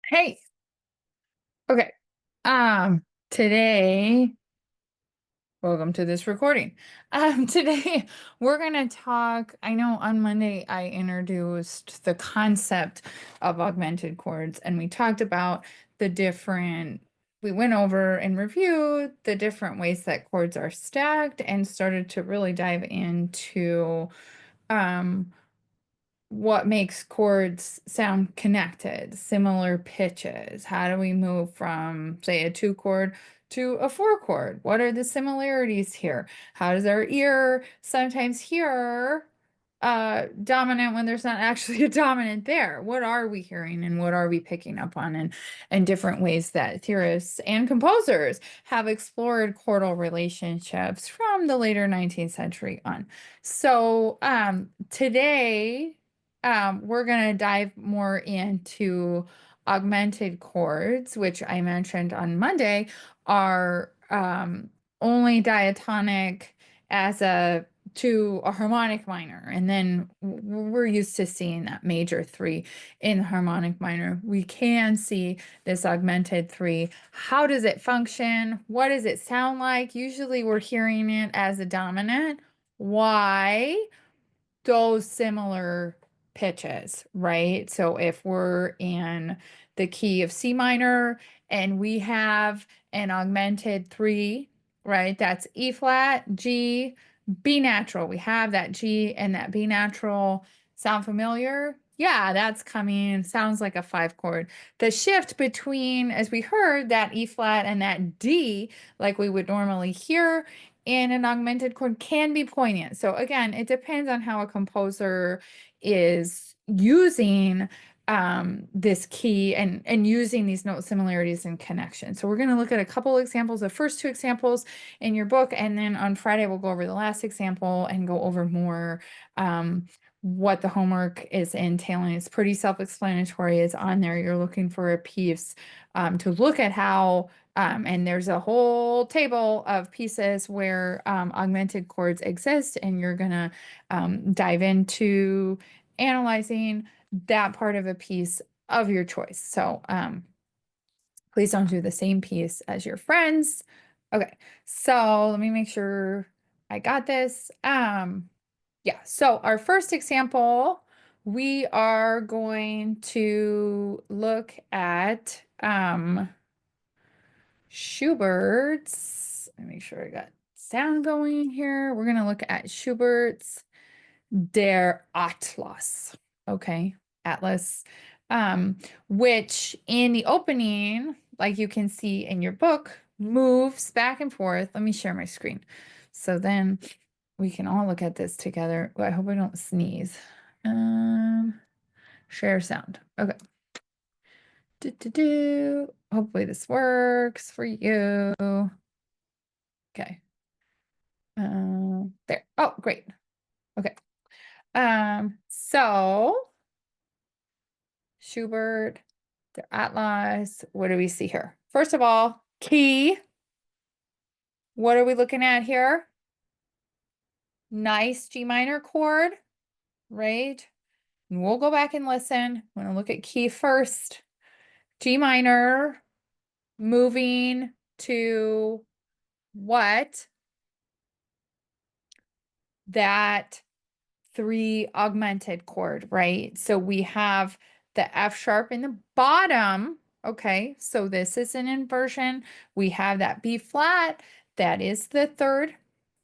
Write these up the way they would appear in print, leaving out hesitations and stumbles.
Hey, okay. Today, welcome to this recording. Today we're gonna talk. I know on Monday I introduced the concept of augmented chords, and we talked about the different, we went over and reviewed the different ways that chords are stacked and started to really dive into um what makes chords sound connected, similar pitches. How do we move from, say, a two chord to a four chord? What are the similarities here? How does our ear sometimes hear dominant when there's not actually a dominant there? What are we hearing and what are we picking up on? And different ways that theorists and composers have explored chordal relationships from the later 19th century on. So today we're going to dive more into augmented chords, which I mentioned on Monday are only diatonic as a to a harmonic minor. And then we're used to seeing that major three in harmonic minor. We can see this augmented three. How does it function? What does it sound like? Usually we're hearing it as a dominant. Why? Those similar pitches, right? So if we're in the key of C minor and we have an augmented three, right? That's E flat, G, B natural. We have that G and that B natural. Sound familiar? Yeah, that's coming. Sounds like a five chord. The shift between, as we heard, that E flat and that D, like we would normally hear, in an augmented chord can be poignant. So again, it depends on how a composer is using this key and using these note similarities and connections. So we're going to look at a couple examples, the first two examples in your book, and then on Friday we'll go over the last example and go over more what the homework is entailing. It's pretty self-explanatory. It's on there. You're looking for a piece to look at how and there's a whole table of pieces where augmented chords exist, and you're gonna dive into analyzing that part of a piece of your choice. So please don't do the same piece as your friends. Okay, so let me make sure I got this. Yeah, so our first example, we are going to look at Schubert's, let me make sure I got sound going here. We're going to look at Schubert's Der Atlas. Okay, Atlas, which in the opening, like you can see in your book, moves back and forth. Let me share my screen. So then we can all look at this together. I hope I don't sneeze. Share sound. Okay. Hopefully this works for you. Okay. There. Oh, great. Okay. So Schubert, the Atlas, what do we see here? First of all, key. What are we looking at here? Nice G minor chord, right? And we'll go back and listen. I'm gonna look at key first. G minor, moving to what? That three augmented chord, right? So we have the F sharp in the bottom. Okay, so this is an inversion. We have that B flat, that is the third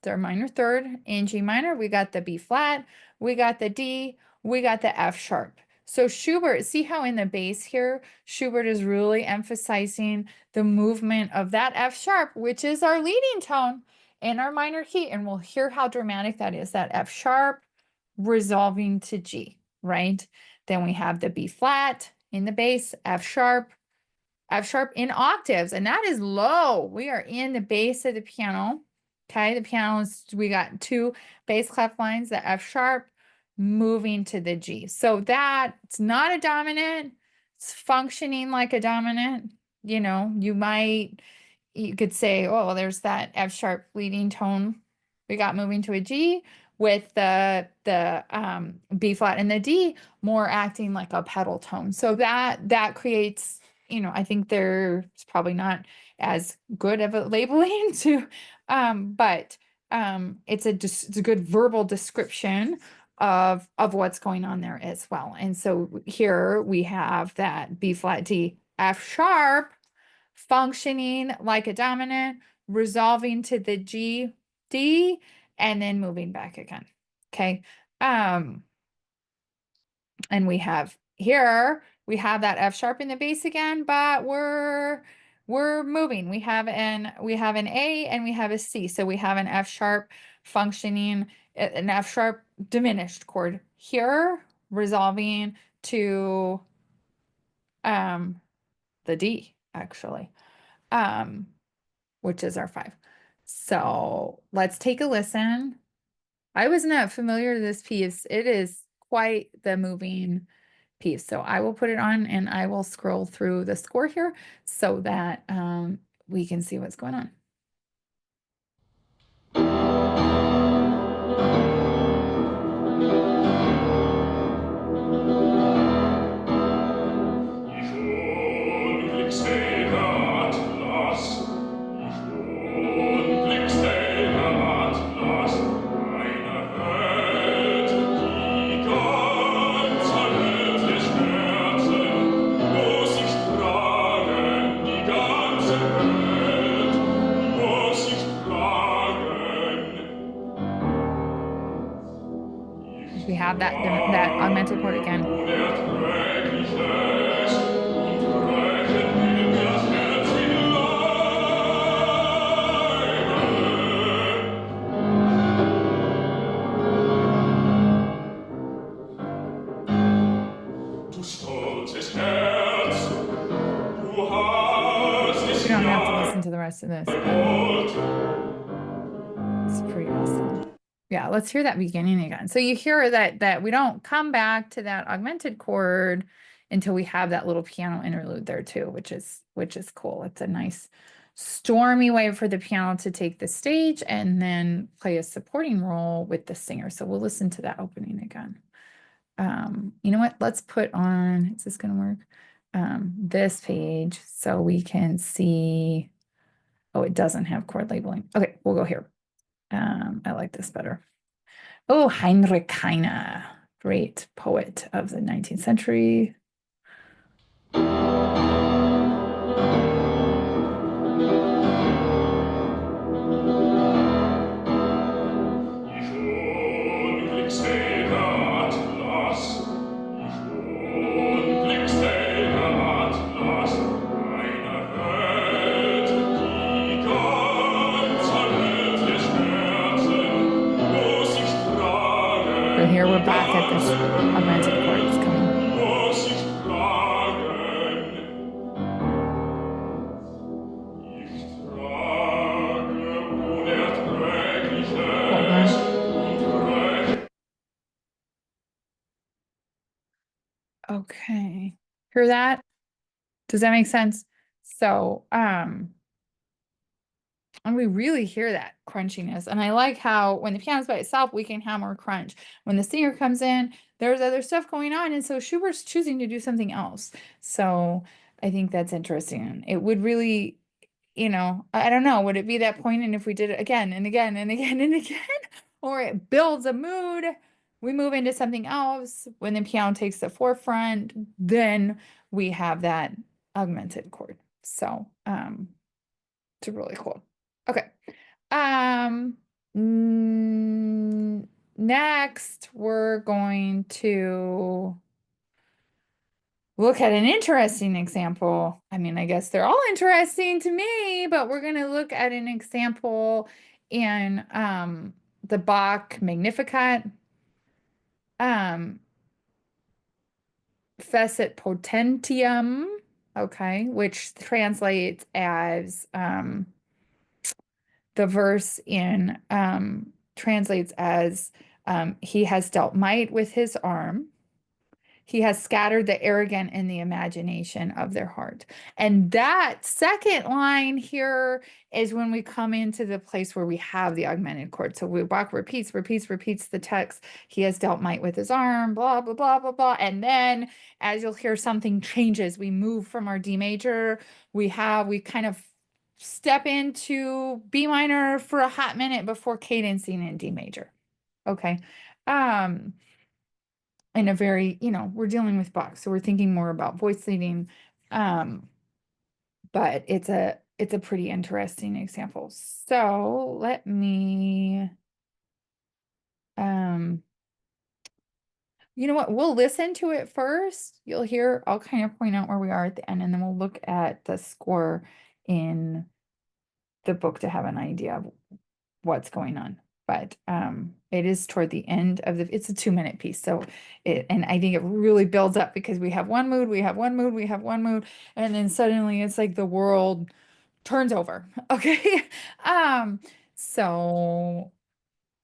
minor third. In G minor, we got the B flat, we got the D, we got the F sharp. So Schubert, see how in the bass here, Schubert is really emphasizing the movement of that F sharp, which is our leading tone in our minor key. And we'll hear how dramatic that is, that F sharp resolving to G, right? Then we have the B flat in the bass, F sharp in octaves, and that is low. We are in the bass of the piano. Okay, the piano is, we got two bass clef lines, the F sharp moving to the G. So that it's not a dominant, it's functioning like a dominant. You know, you could say, oh, well, there's that F sharp leading tone we got moving to a G with the B flat and the D more acting like a pedal tone. So that creates I think there's probably not as good of a labeling to, but it's a good verbal description of what's going on there as well. And so here we have that B flat D F sharp functioning like a dominant, resolving to the G D, and then moving back again. Okay. And we have here, we have that F sharp in the bass again, but we're moving. We have an A and we have a C. So we have an F sharp functioning, an F sharp diminished chord here, resolving to the D actually, which is our 5. So let's take a listen. I was not familiar with this piece. It is quite the moving piece. So I will put it on and I will scroll through the score here so that we can see what's going on. We have that augmented chord again. You don't have to listen to the rest of this, but it's pretty awesome. Yeah, let's hear that beginning again. So you hear that we don't come back to that augmented chord until we have that little piano interlude there too, which is cool. It's a nice stormy way for the piano to take the stage and then play a supporting role with the singer. So we'll listen to that opening again. You know what? Let's put on, is this going to work? This page so we can see. Oh, it doesn't have chord labeling. Okay, we'll go here. I like this better. Oh, Heinrich Heine, great poet of the 19th century. So here we're back at this augmented chord. It's coming. Okay. Hear that? Does that make sense? So, and we really hear that crunchiness. And I like how when the piano's by itself, we can have more crunch. When the singer comes in, there's other stuff going on. And so Schubert's choosing to do something else. So I think that's interesting. It would really, I don't know, would it be that point? And if we did it again and again and again and again, or it builds a mood, we move into something else. When the piano takes the forefront, then we have that augmented chord. So, it's really cool. Okay. Next, we're going to look at an interesting example. I mean, I guess they're all interesting to me, but we're going to look at an example in the Bach Magnificat. Fecit potentium, okay, which translates as the verse in translates as he has dealt might with his arm. He has scattered the arrogant in the imagination of their heart. And that second line here is when we come into the place where we have the augmented chord. So we Bach repeats the text. He has dealt might with his arm, blah, blah, blah, blah, blah. And then as you'll hear, something changes. We move from our D major. We kind of step into B minor for a hot minute before cadencing in D major. Okay. In a very, we're dealing with Bach, so we're thinking more about voice leading. But it's a pretty interesting example. So let me, you know what, we'll listen to it first. You'll hear, I'll kind of point out where we are at the end, and then we'll look at the score in the book to have an idea of what's going on. But it is toward the end of it's a 2-minute piece. So and I think it really builds up because we have one mood, we have one mood, we have one mood, and then suddenly it's like the world turns over. Okay. So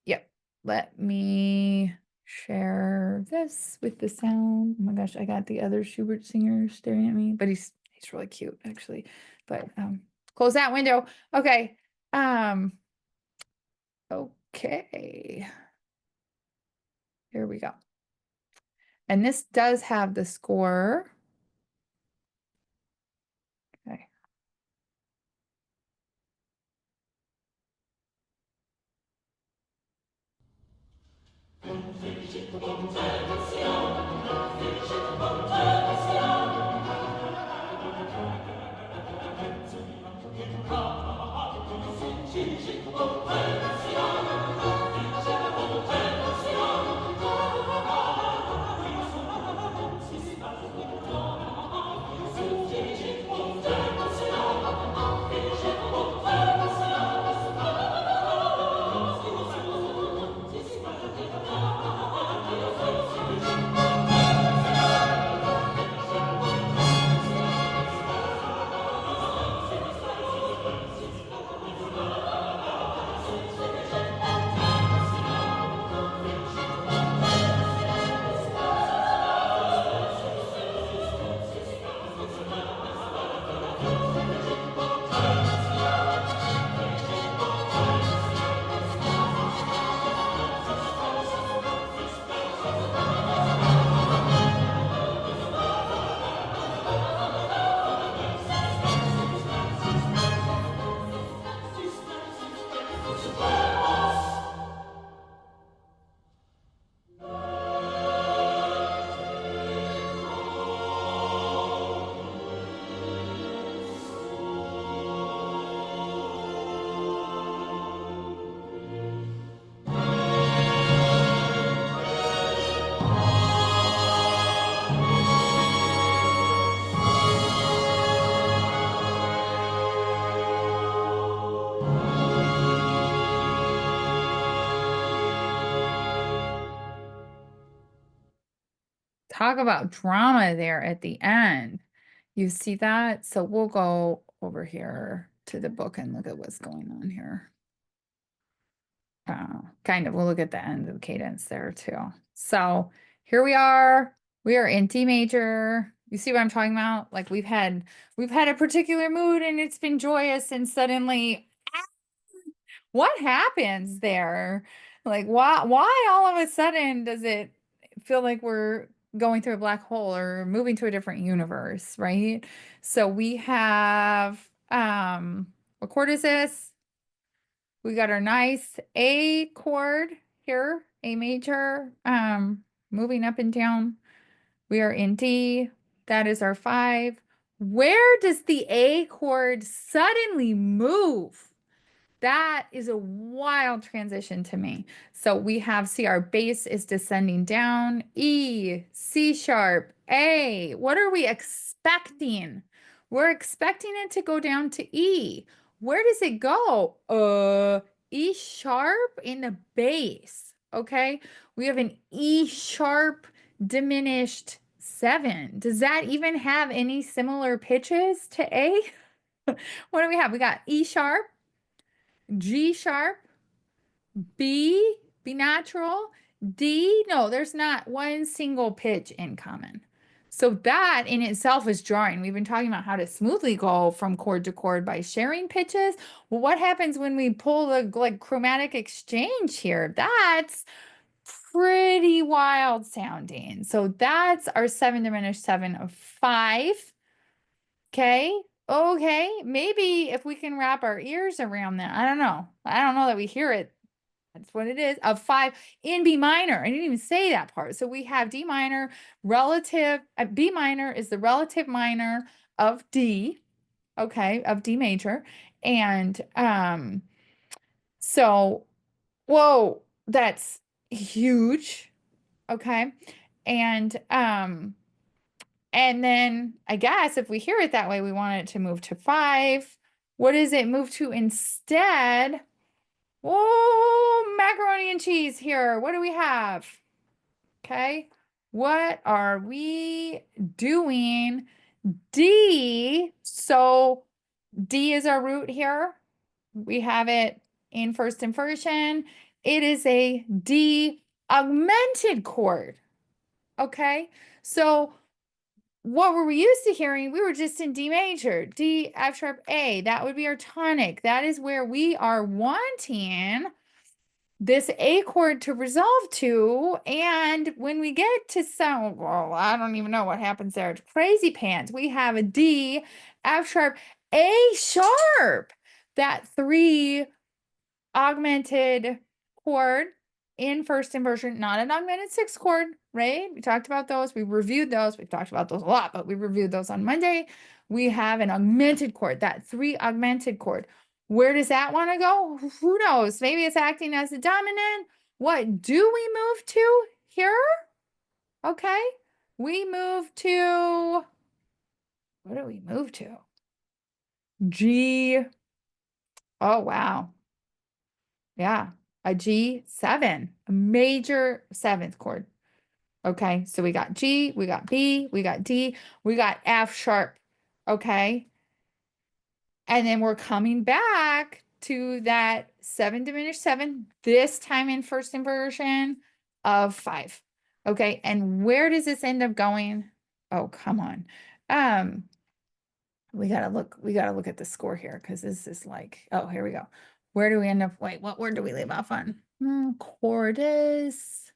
yep, let me share this with the sound. Oh my gosh, I got the other Schubert singer staring at me, but he's really cute actually. But close that window. Okay. Okay. Here we go. And this does have the score. Okay. Talk about drama there at the end. You see that? So we'll go over here to the book and look at what's going on here. Kind of, we'll look at the end of the cadence there too. So here we are. We are in D major. You see what I'm talking about? Like we've had a particular mood and it's been joyous, and suddenly what happens there? Like why all of a sudden does it feel like we're going through a black hole or moving to a different universe, right? So we have what chord is this? We got our nice A chord here, A major, moving up and down. We are in D. That is our 5. Where does the A chord suddenly move? That is a wild transition to me. So we have, see, our bass is descending down, E, C sharp, A. What are we expecting? We're expecting it to go down to E. Where does it go? E sharp in the bass. Okay. We have an E sharp diminished 7. Does that even have any similar pitches to A? What do we have? We got E sharp, G sharp, B natural, D, no, there's not one single pitch in common. So that in itself is jarring. We've been talking about how to smoothly go from chord to chord by sharing pitches. Well, what happens when we pull the like chromatic exchange here? That's pretty wild sounding. So that's our 7 diminished 7 of 5. Okay. Okay. Maybe if we can wrap our ears around that. I don't know. I don't know that we hear it. That's what it is. Of 5 in B minor. I didn't even say that part. So we have D minor relative. B minor is the relative minor of D. Okay, of D major. And so whoa, that's huge. Okay. And then I guess if we hear it that way, we want it to move to 5. What does it move to instead? Oh, macaroni and cheese here. What do we have? Okay. What are we doing? D. So D is our root here. We have it in first inversion. It is a D augmented chord. Okay. So what were we used to hearing? We were just in D major, D, F sharp, A. That would be our tonic. That is where we are wanting this A chord to resolve to. And when we get to some, well, I don't even know what happens there. It's crazy pants. We have a D, F sharp, A sharp. That 3 augmented chord in first inversion, not an augmented 6 chord, right? We talked about those. We reviewed those. We've talked about those a lot, but we reviewed those on Monday. We have an augmented chord, that 3 augmented chord. Where does that want to go? Who knows? Maybe it's acting as a dominant. What do we move to here? Okay. We move to, what do we move to? G. Oh, wow. Yeah, a G7, a major 7th chord. Okay, so we got G, we got B, we got D, we got F sharp. Okay, and then we're coming back to that 7 diminished 7, this time in first inversion of 5. Okay, and where does this end up going? Oh, come on. We gotta look at the score here because this is like, oh, here we go. Where do we end up? Wait, what word do we leave off on? Chordus,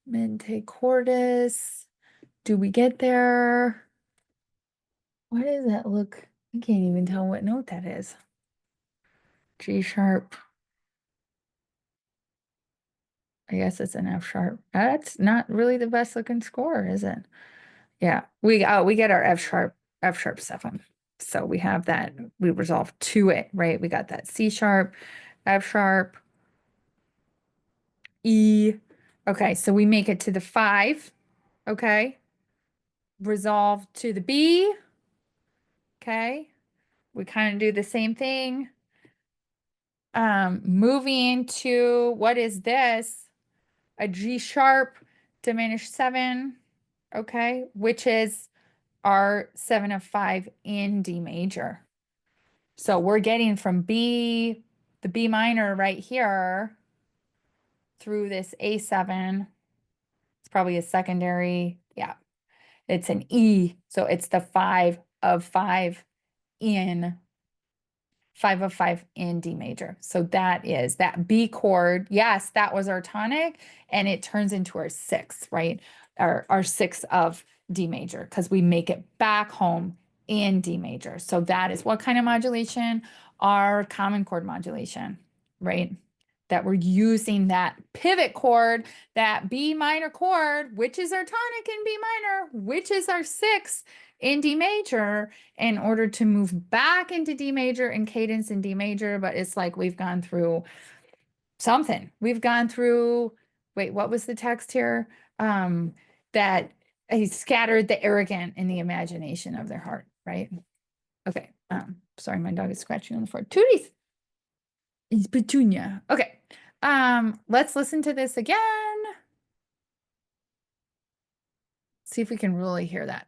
mente chordus. Do we get there? What does that look? I can't even tell what note that is. G sharp. I guess it's an F sharp. That's not really the best looking score, is it? Yeah, we get our F sharp 7. So we have that, we resolve to it, right? We got that C sharp, F sharp, E. Okay, so we make it to the 5. Okay. Resolve to the B. Okay. We kind of do the same thing. Moving to, what is this? A G sharp diminished 7. Okay, which is our 7 of 5 in D major. So we're getting from B, the B minor right here, through this A7. It's probably a secondary. Yeah, it's an E. So it's the 5 of 5 in 5 of 5 in D major. So that is that B chord. Yes, that was our tonic, and it turns into our 6, right? Our 6 of D major, because we make it back home in D major. So that is what kind of modulation? Our common chord modulation, right? That we're using that pivot chord, that B minor chord, which is our tonic in B minor, which is our 6 in D major, in order to move back into D major and cadence in D major. But it's like we've gone through something. We've gone through, wait, what was the text here? That he scattered the arrogant in the imagination of their heart, right? Okay. Sorry, my dog is scratching on the floor. Tooties. It's Petunia. Okay. Let's listen to this again. See if we can really hear that.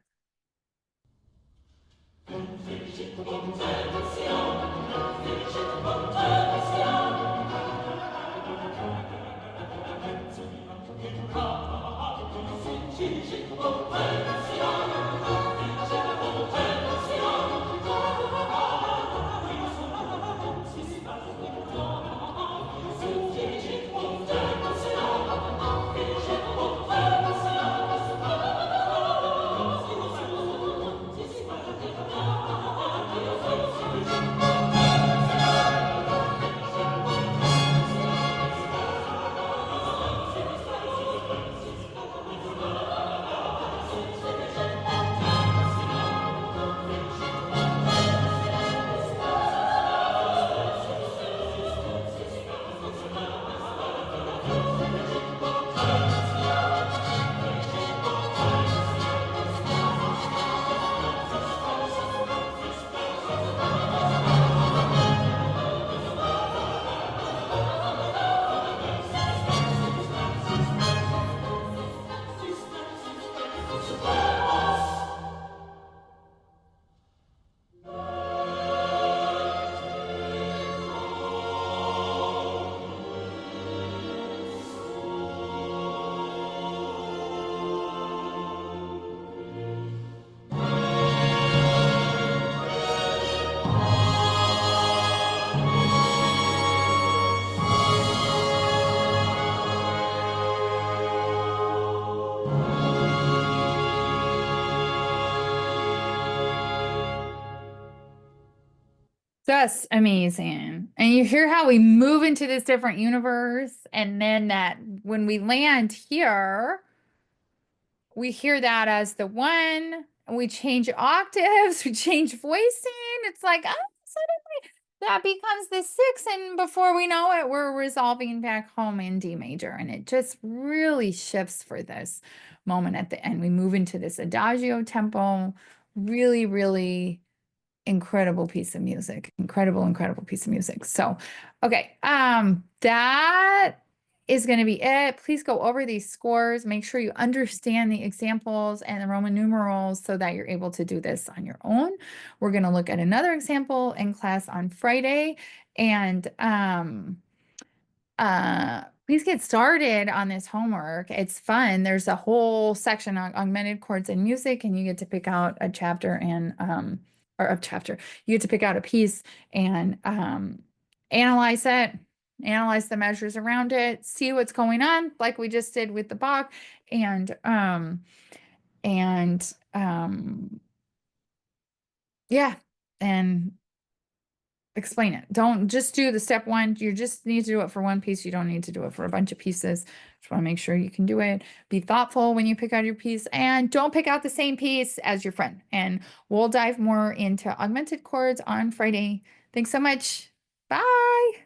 Just amazing. And you hear how we move into this different universe, and then that when we land here, we hear that as the one, and we change octaves, we change voicing. It's like, oh, suddenly that becomes the six, and before we know it, we're resolving back home in D major, and it just really shifts for this moment at the end. We move into this adagio tempo, really, really incredible piece of music. Incredible piece of music. So, okay, that is going to be it. Please go over these scores. Make sure you understand the examples and the Roman numerals so that you're able to do this on your own. We're going to look at another example in class on Friday, and please get started on this homework. It's fun. There's a whole section on augmented chords and music, and you get to pick out a chapter and or a chapter. You get to pick out a piece and analyze it, analyze the measures around it, see what's going on, like we just did with the Bach, and and yeah, and explain it. Don't just do the step one. You just need to do it for one piece. You don't need to do it for a bunch of pieces. Just want to make sure you can do it. Be thoughtful when you pick out your piece, and don't pick out the same piece as your friend. And we'll dive more into augmented chords on Friday. Thanks so much. Bye.